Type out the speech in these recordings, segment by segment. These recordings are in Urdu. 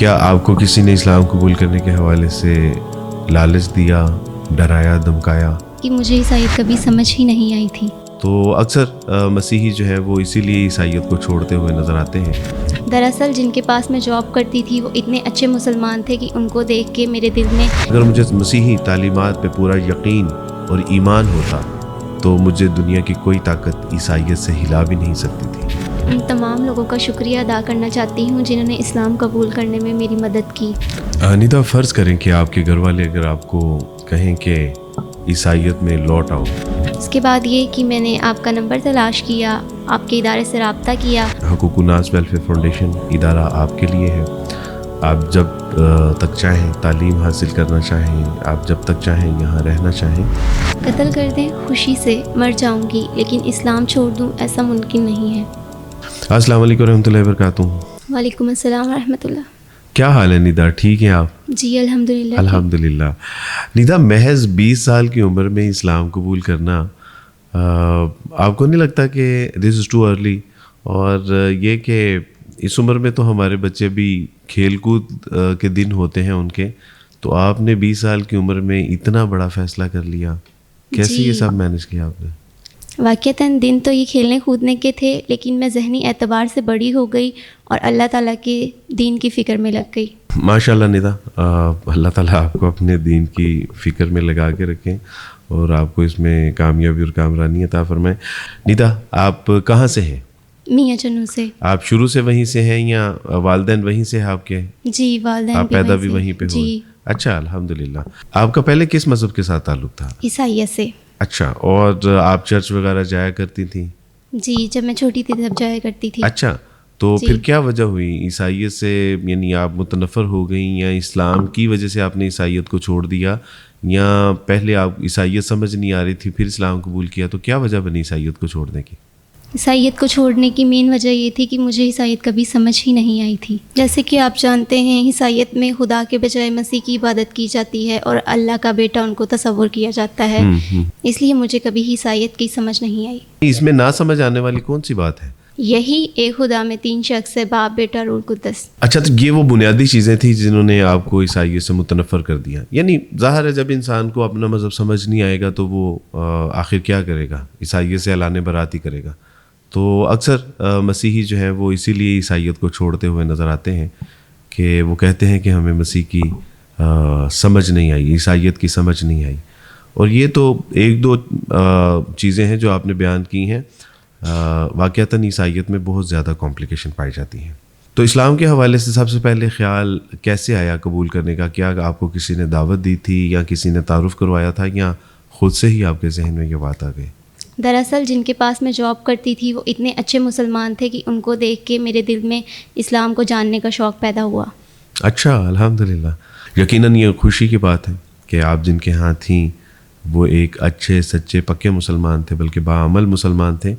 کیا آپ کو کسی نے اسلام قبول کرنے کے حوالے سے لالچ دیا، ڈرایا، دھمکایا؟ کہ مجھے عیسائیت کبھی سمجھ ہی نہیں آئی تھی. تو اکثر مسیحی جو ہے وہ اسی لیے عیسائیت کو چھوڑتے ہوئے نظر آتے ہیں. دراصل جن کے پاس میں جاب کرتی تھی وہ اتنے اچھے مسلمان تھے کہ ان کو دیکھ کے میرے دل میں اگر مجھے مسیحی تعلیمات پہ پورا یقین اور ایمان ہوتا تو مجھے دنیا کی کوئی طاقت عیسائیت سے ہلا بھی نہیں سکتی تھی. ان تمام لوگوں کا شکریہ ادا کرنا چاہتی ہوں جنہوں نے اسلام قبول کرنے میں میری مدد کی. نیدا، فرض کریں کہ آپ کے گھر والے اگر آپ کو کہیں کہ عیسائیت میں لوٹ آؤ. اس کے بعد یہ کہ میں نے آپ کا نمبر تلاش کیا، آپ کے ادارے سے رابطہ کیا. حقوق الناس ویلفیئر فاؤنڈیشن ادارہ آپ کے لیے ہے. آپ جب تک چاہیں تعلیم حاصل کرنا چاہیں، آپ جب تک چاہیں یہاں رہنا چاہیں. قتل کر دیں خوشی سے مر جاؤں گی، لیکن اسلام چھوڑ دوں ایسا ممکن نہیں ہے. السلام علیکم ورحمۃ اللہ وبرکاتہ. وعلیکم السلام ورحمۃ اللہ. کیا حال ہے نیدا؟ ٹھیک ہیں آپ؟ جی الحمدللہ. الحمدللہ. نیدا، محض 20 سال کی عمر میں اسلام قبول کرنا آپ کو نہیں لگتا کہ دس از ٹو ارلی؟ اور یہ کہ اس عمر میں تو ہمارے بچے بھی کھیل کود کے دن ہوتے ہیں ان کے، تو آپ نے 20 سال کی عمر میں اتنا بڑا فیصلہ کر لیا. کیسے یہ سب مینیج کیا آپ نے؟ واقعتاً دن تو یہ کھیلنے کودنے کے تھے، لیکن میں ذہنی اعتبار سے بڑی ہو گئی اور اللہ تعالیٰ کے دین کی فکر میں لگ گئی. ماشاء اللہ نیدا، اللہ تعالیٰ آپ کو اپنے دین کی فکر میں لگا کے رکھیں اور آپ کو اس میں کامیابی اور کامرانی عطا فرمائیں. نیدا، آپ کہاں سے ہیں؟ میاں چنو سے. آپ شروع سے وہیں سے ہیں یا والدین وہیں سے ہیں آپ کے؟ جی والدین آپ پیدا بھی وہیں پہ ہوئے؟ اچھا، الحمدللہ. آپ کا پہلے کس مذہب کے ساتھ تعلق تھا؟ عیسائیت سے. اچھا، اور آپ چرچ وغیرہ جایا کرتی تھیں؟ جی جب میں چھوٹی تھی تب جایا کرتی تھی. اچھا، تو پھر کیا وجہ ہوئی عیسائیت سے؟ یعنی آپ متنفر ہو گئیں یا اسلام کی وجہ سے آپ نے عیسائیت کو چھوڑ دیا، یا پہلے آپ عیسائیت سمجھ نہیں آ رہی تھی پھر اسلام قبول کیا؟ تو کیا وجہ بنی عیسائیت کو چھوڑنے کی؟ عیسائیت کو چھوڑنے کی مین وجہ یہ تھی کہ مجھے عیسائیت کبھی سمجھ ہی نہیں آئی تھی. جیسے کہ آپ جانتے ہیں عیسائیت میں خدا کے بجائے مسیح کی عبادت کی جاتی ہے اور اللہ کا بیٹا ان کو تصور کیا جاتا ہے. اس لیے مجھے کبھی عیسائیت کی سمجھ نہیں آئی. اس میں نہ سمجھ آنے والی کون سی بات ہے؟ یہی ایک خدا میں 3 شخص ہے، باپ بیٹا روح القدس. اچھا، تو یہ وہ بنیادی چیزیں تھیں جنہوں نے آپ کو عیسائیت سے متنفر کر دیا. یعنی ظاہر ہے جب انسان کو اپنا مذہب سمجھ نہیں آئے گا تو وہ آخر کیا کرے گا؟ عیسائیت سے اعلان برات ہی کرے گا. تو اکثر مسیحی جو ہیں وہ اسی لیے عیسائیت کو چھوڑتے ہوئے نظر آتے ہیں کہ وہ کہتے ہیں کہ ہمیں مسیح کی سمجھ نہیں آئی، عیسائیت کی سمجھ نہیں آئی. اور یہ تو 1-2 چیزیں ہیں جو آپ نے بیان کی ہیں. واقعتاً عیسائیت میں بہت زیادہ کمپلیکیشن پائی جاتی ہیں. تو اسلام کے حوالے سے سب سے پہلے خیال کیسے آیا قبول کرنے کا؟ کیا آپ کو کسی نے دعوت دی تھی یا کسی نے تعارف کروایا تھا یا خود سے ہی آپ کے ذہن میں یہ بات آ گئی؟ دراصل جن کے پاس میں جاب کرتی تھی وہ اتنے اچھے مسلمان تھے کہ ان کو دیکھ کے میرے دل میں اسلام کو جاننے کا شوق پیدا ہوا. اچھا، الحمدللہ. یقیناً یہ خوشی کی بات ہے کہ آپ جن کے ہاں تھیں وہ ایک اچھے سچے پکے مسلمان تھے، بلکہ باعمل مسلمان تھے.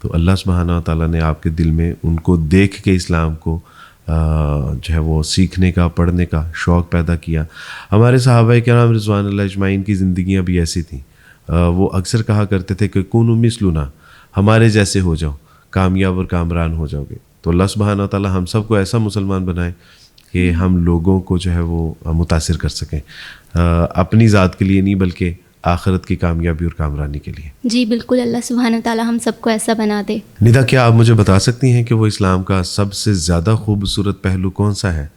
تو اللہ سبحانہ و تعالیٰ نے آپ کے دل میں ان کو دیکھ کے اسلام کو جو ہے وہ سیکھنے کا، پڑھنے کا شوق پیدا کیا. ہمارے صحابہ کرام رضوان اللہ اجمعین کی زندگیاں بھی ایسی تھیں. وہ اکثر کہا کرتے تھے کہ کونوا مثلنا، ہمارے جیسے ہو جاؤ، کامیاب اور کامران ہو جاؤ گے. تو اللہ سبحانہ و تعالیٰ ہم سب کو ایسا مسلمان بنائے کہ ہم لوگوں کو جو ہے وہ متاثر کر سکیں، اپنی ذات کے لیے نہیں بلکہ آخرت کی کامیابی اور کامرانی کے لیے. جی بالکل، اللہ سبحانہ و تعالیٰ ہم سب کو ایسا بنا دے. نیدا، کیا آپ مجھے بتا سکتی ہیں کہ وہ اسلام کا سب سے زیادہ خوبصورت پہلو کون سا ہے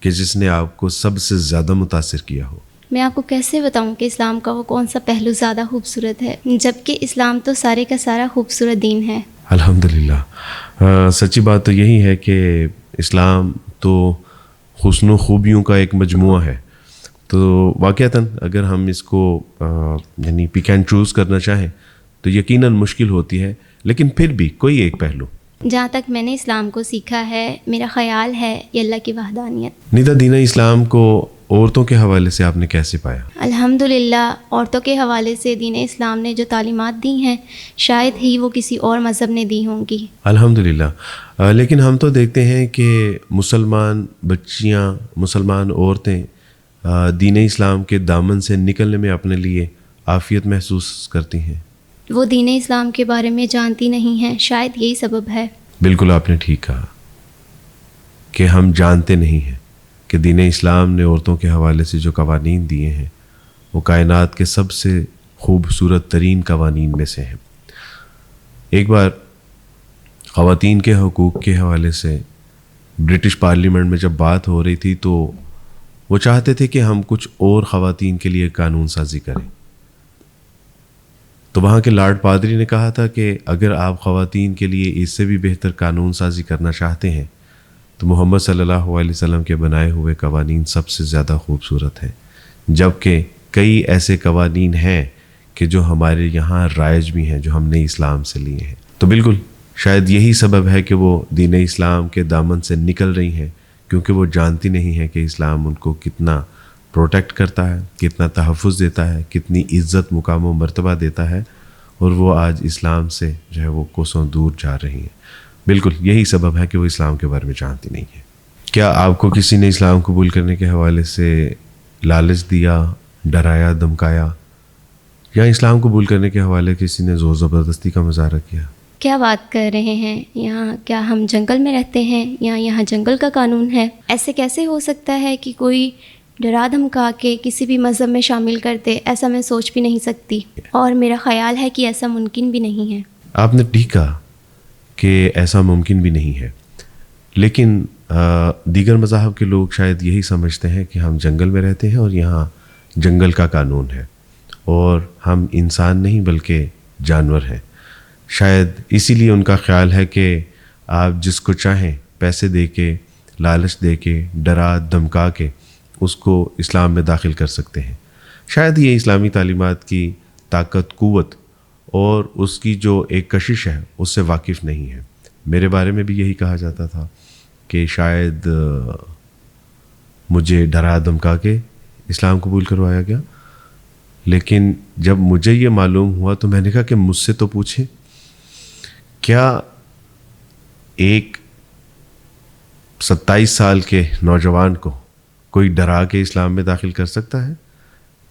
کہ جس نے آپ کو سب سے زیادہ متاثر کیا ہو؟ میں آپ کو کیسے بتاؤں کہ اسلام کا وہ کون سا پہلو زیادہ خوبصورت ہے، جبکہ اسلام تو سارے کا سارا خوبصورت دین ہے. الحمدللہ. سچی بات تو یہی ہے کہ اسلام تو حسن و خوبیوں کا ایک مجموعہ ہے. تو واقعتاً اگر ہم اس کو یعنی پک اینڈ چوز کرنا چاہیں تو یقیناً مشکل ہوتی ہے، لیکن پھر بھی کوئی ایک پہلو جہاں تک میں نے اسلام کو سیکھا ہے، میرا خیال ہے یہ اللہ کی وحدانیت. نیدا، دین اسلام کو عورتوں کے حوالے سے آپ نے کیسے پایا؟ الحمدللہ، عورتوں کے حوالے سے دین اسلام نے جو تعلیمات دی ہیں شاید ہی وہ کسی اور مذہب نے دی ہوں گی. الحمدللہ. لیکن ہم تو دیکھتے ہیں کہ مسلمان بچیاں، مسلمان عورتیں دین اسلام کے دامن سے نکلنے میں اپنے لیے عافیت محسوس کرتی ہیں. وہ دین اسلام کے بارے میں جانتی نہیں ہیں، شاید یہی سبب ہے. بالکل آپ نے ٹھیک کہا کہ ہم جانتے نہیں ہیں کہ دین اسلام نے عورتوں کے حوالے سے جو قوانین دیے ہیں وہ کائنات کے سب سے خوبصورت ترین قوانین میں سے ہیں۔ ایک بار خواتین کے حقوق کے حوالے سے برٹش پارلیمنٹ میں جب بات ہو رہی تھی تو وہ چاہتے تھے کہ ہم کچھ اور خواتین کے لیے قانون سازی کریں، تو وہاں کے لارڈ پادری نے کہا تھا کہ اگر آپ خواتین کے لیے اس سے بھی بہتر قانون سازی کرنا چاہتے ہیں تو محمد صلی اللہ علیہ وسلم کے بنائے ہوئے قوانین سب سے زیادہ خوبصورت ہیں، جبکہ کئی ایسے قوانین ہیں کہ جو ہمارے یہاں رائج بھی ہیں، جو ہم نے اسلام سے لیے ہیں۔ تو بالکل شاید یہی سبب ہے کہ وہ دین اسلام کے دامن سے نکل رہی ہیں، کیونکہ وہ جانتی نہیں ہیں کہ اسلام ان کو کتنا پروٹیکٹ کرتا ہے، کتنا تحفظ دیتا ہے، کتنی عزت مقام و مرتبہ دیتا ہے، اور وہ آج اسلام سے جو ہے وہ کوسوں دور جا رہی ہیں۔ بالکل یہی سبب ہے کہ وہ اسلام کے بارے میں جانتی نہیں ہے۔ کیا آپ کو کسی نے اسلام قبول کرنے کے حوالے سے لالچ دیا، ڈرایا، دھمکایا، یا اسلام قبول کرنے کے حوالے کسی نے زور زبردستی کا مظاہرہ کیا؟ کیا بات کر رہے ہیں؟ یہاں کیا ہم جنگل میں رہتے ہیں یا یہاں جنگل کا قانون ہے؟ ایسے کیسے ہو سکتا ہے کہ کوئی ڈرا دھمکا کے کسی بھی مذہب میں شامل کر دے؟ ایسا میں سوچ بھی نہیں سکتی، اور میرا خیال ہے کہ ایسا ممکن بھی نہیں ہے۔ آپ نے ٹھیک کہا کہ ایسا ممکن بھی نہیں ہے، لیکن دیگر مذاہب کے لوگ شاید یہی سمجھتے ہیں کہ ہم جنگل میں رہتے ہیں اور یہاں جنگل کا قانون ہے، اور ہم انسان نہیں بلکہ جانور ہیں۔ شاید اسی لیے ان کا خیال ہے کہ آپ جس کو چاہیں پیسے دے کے، لالچ دے کے، ڈرا دھمکا کے اس کو اسلام میں داخل کر سکتے ہیں۔ شاید یہ اسلامی تعلیمات کی طاقت، قوت اور اس کی جو ایک کشش ہے اس سے واقف نہیں ہے۔ میرے بارے میں بھی یہی کہا جاتا تھا کہ شاید مجھے ڈرا دھمکا کے اسلام قبول کروایا گیا، لیکن جب مجھے یہ معلوم ہوا تو میں نے کہا کہ مجھ سے تو پوچھیں، کیا ایک 27 سال کے نوجوان کو کوئی ڈرا کے اسلام میں داخل کر سکتا ہے؟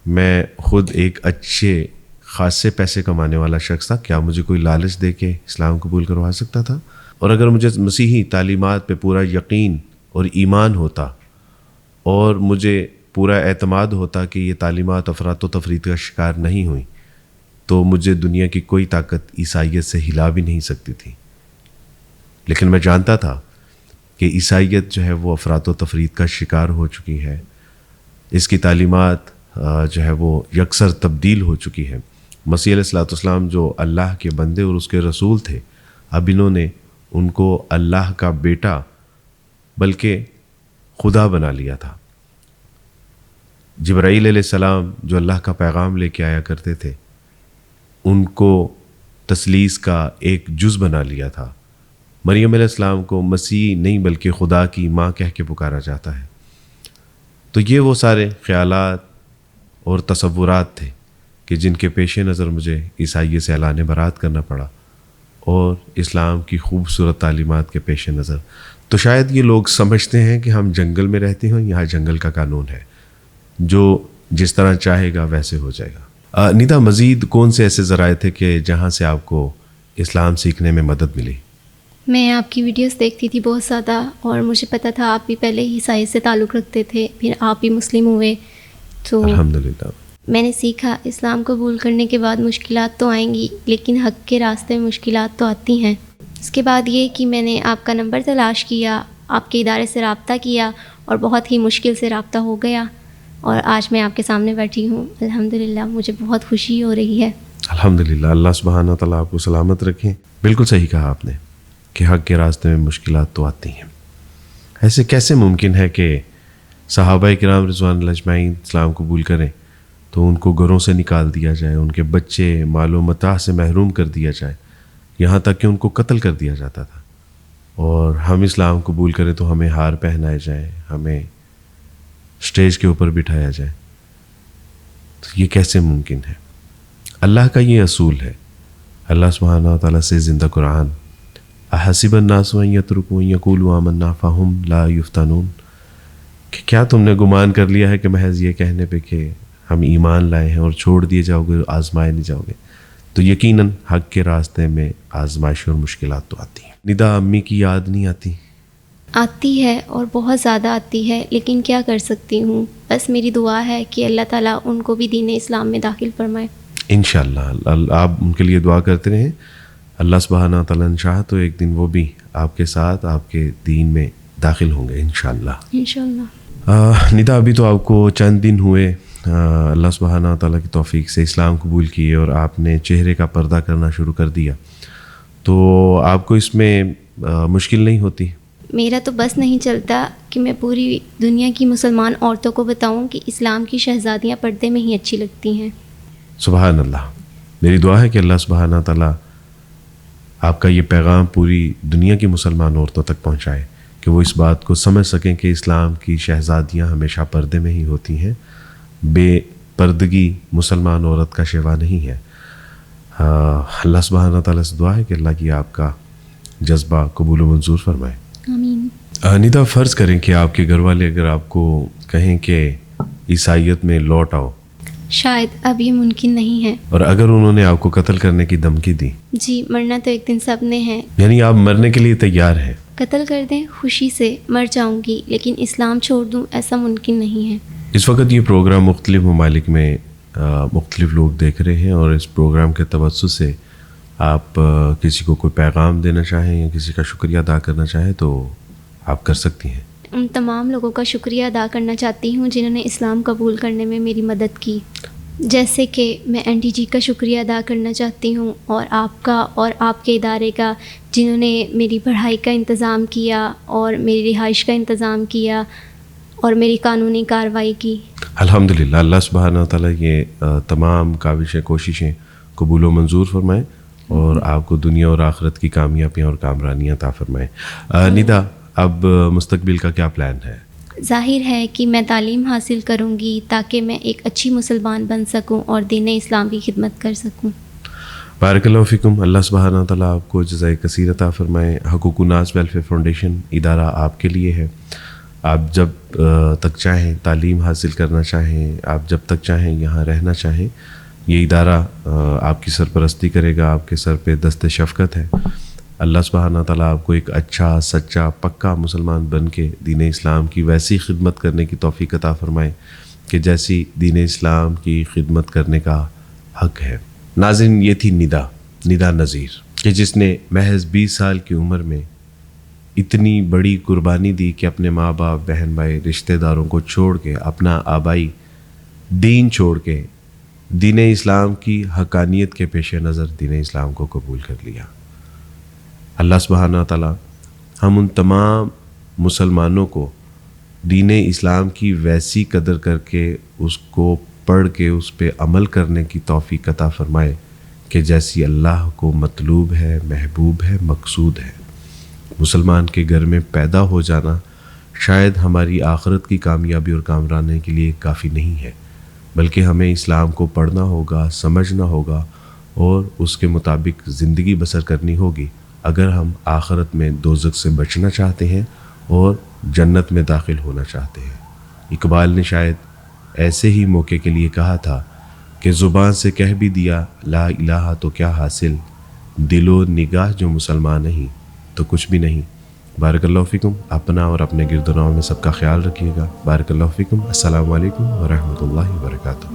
میں خود ایک اچھے خاصے پیسے کمانے والا شخص تھا، کیا مجھے کوئی لالچ دے کے اسلام قبول کروا سکتا تھا؟ اور اگر مجھے مسیحی تعلیمات پہ پورا یقین اور ایمان ہوتا اور مجھے پورا اعتماد ہوتا کہ یہ تعلیمات افراط و تفریط کا شکار نہیں ہوئی، تو مجھے دنیا کی کوئی طاقت عیسائیت سے ہلا بھی نہیں سکتی تھی۔ لیکن میں جانتا تھا کہ عیسائیت جو ہے وہ افراط و تفریط کا شکار ہو چکی ہے، اس کی تعلیمات جو ہے وہ یکسر تبدیل ہو چکی ہے۔ مسیح علیہ الصلوۃ والسلام جو اللہ کے بندے اور اس کے رسول تھے، اب انہوں نے ان کو اللہ کا بیٹا بلکہ خدا بنا لیا تھا۔ جبرائیل علیہ السلام جو اللہ کا پیغام لے کے آیا کرتے تھے، ان کو تثلیث کا ایک جز بنا لیا تھا۔ مریم علیہ السلام کو مسیح نہیں بلکہ خدا کی ماں کہہ کے پکارا جاتا ہے۔ تو یہ وہ سارے خیالات اور تصورات تھے کہ جن کے پیش نظر مجھے عیسائیت سے اعلان برات کرنا پڑا، اور اسلام کی خوبصورت تعلیمات کے پیش نظر تو شاید یہ لوگ سمجھتے ہیں کہ ہم جنگل میں رہتے ہیں، یہاں جنگل کا قانون ہے، جو جس طرح چاہے گا ویسے ہو جائے گا۔ نیتا، مزید کون سے ایسے ذرائع تھے کہ جہاں سے آپ کو اسلام سیکھنے میں مدد ملی؟ میں آپ کی ویڈیوز دیکھتی تھی بہت زیادہ، اور مجھے پتہ تھا آپ بھی پہلے ہی عیسائیت سے تعلق رکھتے تھے، پھر آپ بھی مسلم ہوئے، تو الحمدللہ میں نے سیکھا اسلام قبول کرنے کے بعد مشکلات تو آئیں گی، لیکن حق کے راستے میں مشکلات تو آتی ہیں۔ اس کے بعد یہ کہ میں نے آپ کا نمبر تلاش کیا، آپ کے ادارے سے رابطہ کیا، اور بہت ہی مشکل سے رابطہ ہو گیا، اور آج میں آپ کے سامنے بیٹھی ہوں۔ الحمدللہ مجھے بہت خوشی ہو رہی ہے۔ الحمدللہ، اللہ سبحانہ تعالیٰ آپ کو سلامت رکھیں۔ بالکل صحیح کہا آپ نے کہ حق کے راستے میں مشکلات تو آتی ہیں۔ ایسے کیسے ممکن ہے کہ صحابہ کرام رضوان اللہ اجمعین اسلام قبول کریں تو ان کو گھروں سے نکال دیا جائے، ان کے بچے مال و متاع سے محروم کر دیا جائے، یہاں تک کہ ان کو قتل کر دیا جاتا تھا، اور ہم اسلام قبول کریں تو ہمیں ہار پہنائے جائیں، ہمیں اسٹیج کے اوپر بٹھایا جائے؟ تو یہ کیسے ممکن ہے؟ اللہ کا یہ اصول ہے، اللہ سبحانہ تعالیٰ سے زندہ قرآن، احسب الناس ان یترکوا ان یقولوا آمنا فہم لا یفتنون، کہ کیا تم نے گمان کر لیا ہے کہ محض یہ کہنے پہ کہ ہم ایمان لائے ہیں اور چھوڑ دیے جاؤ گے، آزمائے نہیں جاؤ گے؟ تو یقیناً حق کے راستے میں آزمائش اور مشکلات تو آتی ہیں۔ ندا، امی کی یاد نہیں آتی؟ آتی ہے اور بہت زیادہ آتی ہے، لیکن کیا کر سکتی ہوں، بس میری دعا ہے کہ اللہ تعالیٰ ان کو بھی دین اسلام میں داخل فرمائے۔ انشاءاللہ آپ ان کے لیے دعا کرتے رہیں، اللہ سبحانہ تعالیٰ نے چاہا تو ایک دن وہ بھی آپ کے ساتھ آپ کے دین میں داخل ہوں گے انشاءاللہ۔ انشاءاللہ۔ ندا، ابھی تو آپ کو چند دن ہوئے اللہ سبحانہ تعالیٰ کی توفیق سے اسلام قبول کیے اور آپ نے چہرے کا پردہ کرنا شروع کر دیا، تو آپ کو اس میں مشکل نہیں ہوتی؟ میرا تو بس نہیں چلتا کہ میں پوری دنیا کی مسلمان عورتوں کو بتاؤں کہ اسلام کی شہزادیاں پردے میں ہی اچھی لگتی ہیں۔ سبحان اللہ، میری دعا ہے کہ اللہ سبحانہ تعالیٰ آپ کا یہ پیغام پوری دنیا کی مسلمان عورتوں تک پہنچائے کہ وہ اس بات کو سمجھ سکیں کہ اسلام کی شہزادیاں ہمیشہ پردے میں ہی ہوتی ہیں، بے پردگی مسلمان عورت کا شیوا نہیں ہے۔ اللہ سبحانہ تعالیٰ سے دعا ہے کہ اللہ کی آپ کا جذبہ قبول و منظور فرمائے۔ آمین۔ ندا، فرض کریں کہ آپ کے گھر والے اگر آپ کو کہیں کہ عیسائیت میں لوٹ آؤ، شاید اب یہ ممکن نہیں ہے۔ اور اگر انہوں نے آپ کو قتل کرنے کی دھمکی دی؟ جی، مرنا تو ایک دن سب نے ہے۔ یعنی آپ مرنے کے لیے تیار ہیں؟ قتل کر دیں خوشی سے مر جاؤں گی، لیکن اسلام چھوڑ دوں ایسا ممکن نہیں ہے۔ اس وقت یہ پروگرام مختلف ممالک میں مختلف لوگ دیکھ رہے ہیں، اور اس پروگرام کے توسط سے آپ کسی کو کوئی پیغام دینا چاہیں یا کسی کا شکریہ ادا کرنا چاہیں تو آپ کر سکتی ہیں۔ ان تمام لوگوں کا شکریہ ادا کرنا چاہتی ہوں جنہوں نے اسلام قبول کرنے میں میری مدد کی، جیسے کہ میں NTG کا شکریہ ادا کرنا چاہتی ہوں، اور آپ کا اور آپ کے ادارے کا، جنہوں نے میری پڑھائی کا انتظام کیا اور میری رہائش کا انتظام کیا اور میری قانونی کارروائی کی۔ الحمدللہ، اللہ سبحانہ تعالیٰ یہ تمام کاوشیں کوششیں قبول و منظور فرمائیں اور آپ کو دنیا اور آخرت کی کامیابیاں اور کامرانیاں عطا فرمائیں۔ ندا، اب مستقبل کا کیا پلان ہے؟ ظاہر ہے کہ میں تعلیم حاصل کروں گی تاکہ میں ایک اچھی مسلمان بن سکوں اور دین اسلام کی خدمت کر سکوں۔ بارک اللہ فیکم، اللہ سبحانہ تعالیٰ آپ کو جزائے کثیر عطا فرمائے۔ حقوق الناس ویلفیئر فاؤنڈیشن ادارہ آپ کے لیے ہے، آپ جب تک چاہیں تعلیم حاصل کرنا چاہیں، آپ جب تک چاہیں یہاں رہنا چاہیں، یہ ادارہ آپ کی سرپرستی کرے گا، آپ کے سر پہ دست شفقت ہے۔ اللہ سبحانہ تعالیٰ آپ کو ایک اچھا، سچا، پکا مسلمان بن کے دین اسلام کی ویسی خدمت کرنے کی توفیق عطا فرمائے کہ جیسی دین اسلام کی خدمت کرنے کا حق ہے۔ ناظرین، یہ تھی ندا نذیر، کہ جس نے محض 20 سال کی عمر میں اتنی بڑی قربانی دی کہ اپنے ماں باپ، بہن بھائی، رشتہ داروں کو چھوڑ کے، اپنا آبائی دین چھوڑ کے دین اسلام کی حقانیت کے پیش نظر دین اسلام کو قبول کر لیا۔ اللہ سبحانہ تعالیٰ ہم ان تمام مسلمانوں کو دین اسلام کی ویسی قدر کر کے، اس کو پڑھ کے، اس پہ عمل کرنے کی توفیق عطا فرمائے کہ جیسی اللہ کو مطلوب ہے، محبوب ہے، مقصود ہے۔ مسلمان کے گھر میں پیدا ہو جانا شاید ہماری آخرت کی کامیابی اور کامرانی کے لیے کافی نہیں ہے، بلکہ ہمیں اسلام کو پڑھنا ہوگا، سمجھنا ہوگا اور اس کے مطابق زندگی بسر کرنی ہوگی اگر ہم آخرت میں دوزخ سے بچنا چاہتے ہیں اور جنت میں داخل ہونا چاہتے ہیں۔ اقبال نے شاید ایسے ہی موقع کے لیے کہا تھا کہ زبان سے کہہ بھی دیا لا الہ تو کیا حاصل، دل و نگاہ جو مسلمان نہیں تو کچھ بھی نہیں۔ بارک اللہ فیکم، اپنا اور اپنے گرد و نواح میں سب کا خیال رکھیے گا۔ بارک اللہ فیکم، السلام علیکم ورحمۃ اللہ وبرکاتہ۔